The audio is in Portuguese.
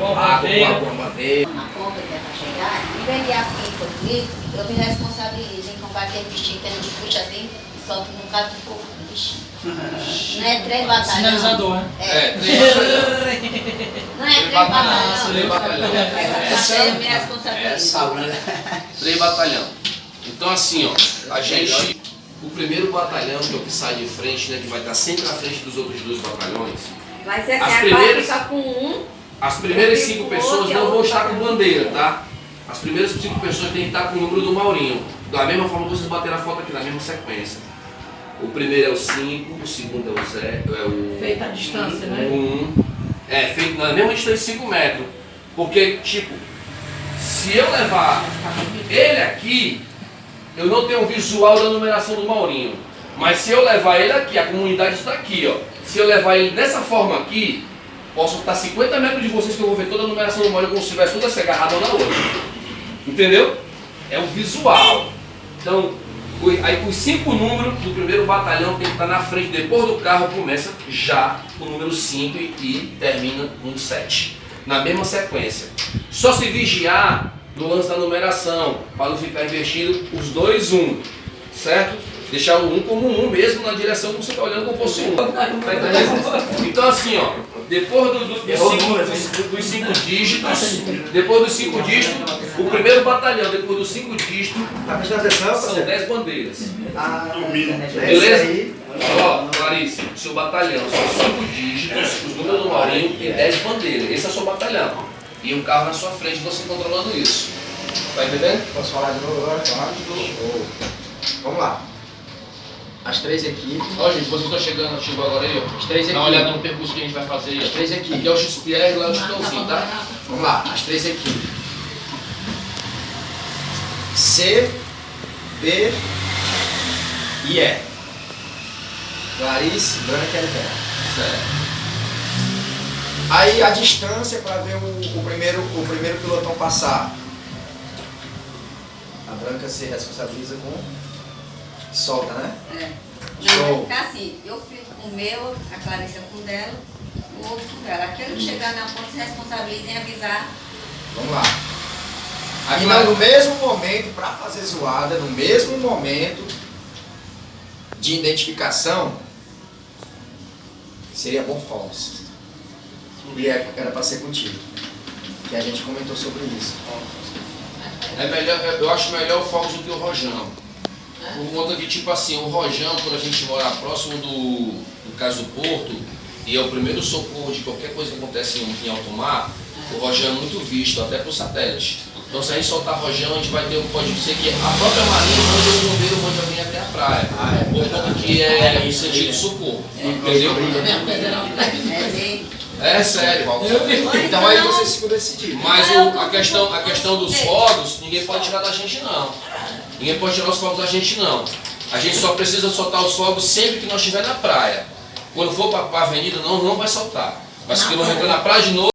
a bandeira. Na ponta que é para chegar, em vez de assim por grito, eu me responsabilizo em combater o bichinho que a gente puxa assim e solta um bocado de fogo no bichinho. Não é 3 batalhões. Sinalizador, né? É, 3 batalhões. Não é 3 batalhões. 3 batalhões. Essa eu me responsabilizo. 3 batalhões. Então assim, ó, a gente, o primeiro batalhão, que é o que sai de frente, né, que vai estar sempre à frente dos outros 2 batalhões, Vai ser As assim, primeiras- agora fica com um. as primeiras 5 pessoas não vão estar com bandeira, tá? As primeiras 5 pessoas têm que estar com o número do Maurinho. Da mesma forma que vocês bateram a foto aqui, na mesma sequência. O primeiro é o 5, o segundo é o 0, é o... Feita a distância, né? 1. É, feito na mesma distância de 5 metros. Porque, tipo, se eu levar ele aqui, eu não tenho um visual da numeração do Maurinho. Mas se eu levar ele aqui, a comunidade está aqui, ó. Se eu levar ele dessa forma aqui, posso estar 50 metros de vocês que eu vou ver toda a numeração do Maurinho como se estivesse toda se agarrada uma na outra. Entendeu? É o visual. Então, aí os 5 números do primeiro batalhão tem que estar na frente, depois do carro começa já o número 5 e termina no 7. Na mesma sequência. Só se vigiar no lance da numeração, para não ficar invertido os 2, 1. Certo? Deixar o 1 como 1 mesmo na direção que você está olhando como fosse 1. Tá entendendo? Então assim, ó, depois dos 5 dígitos, depois dos 5 dígitos, o primeiro batalhão, depois dos 5 dígitos, Tá prestando atenção, são parceiro? 10 bandeiras. Beleza? Aí. Ó, Clarice, o seu batalhão são 5 dígitos, os números do Maurinho tem 10 bandeiras. Esse é o seu batalhão. E um carro na sua frente, você controlando isso. Tá entendendo? Posso falar de novo agora? Claro. Show. Vamos lá. As 3 equipes. Ó, gente, vocês estão chegou agora aí, ó. As 3 Dá uma olhada equipes. no percurso que a gente vai fazer aí. As 3 Aqui equipes. é o XPR, lá é o Chitãozinho, tá? Vamos lá. As 3 equipes. C, B e E. Clarice, Branca e Elvera. Certo. Aí a distância para ver o primeiro pilotão passar. A Branca se responsabiliza com. Solta, né? É. Não, Show. vai ficar assim, eu fico com o meu, a Clarissa com o dela, o outro com o dela. Aquele que chegar na ponta se responsabiliza em avisar. Vamos lá. Aqui no mesmo momento, para fazer zoada, no mesmo momento de identificação, seria bom false. E era para ser contigo. Que a gente comentou sobre isso. É melhor, eu acho melhor o Fogos do que o Rojão. Por conta que, tipo assim, o Rojão, quando a gente mora próximo do caso do Porto, e é o primeiro socorro de qualquer coisa que acontece em alto mar, o Rojão é muito visto, até por satélite. Então se a gente soltar Rojão, a gente vai ter, pode ser que a própria marinha mande o bombeiro, mande alguém até a praia. Por conta que é em sentido de socorro. Entendeu? É sério. Então aí vocês se decidir. Mas a questão dos fogos, ninguém pode tirar da gente não. Ninguém pode tirar os fogos da gente não. A gente só precisa soltar os fogos sempre que nós estiver na praia. Quando for para a avenida, não vai soltar. Mas se não entrar na praia de novo,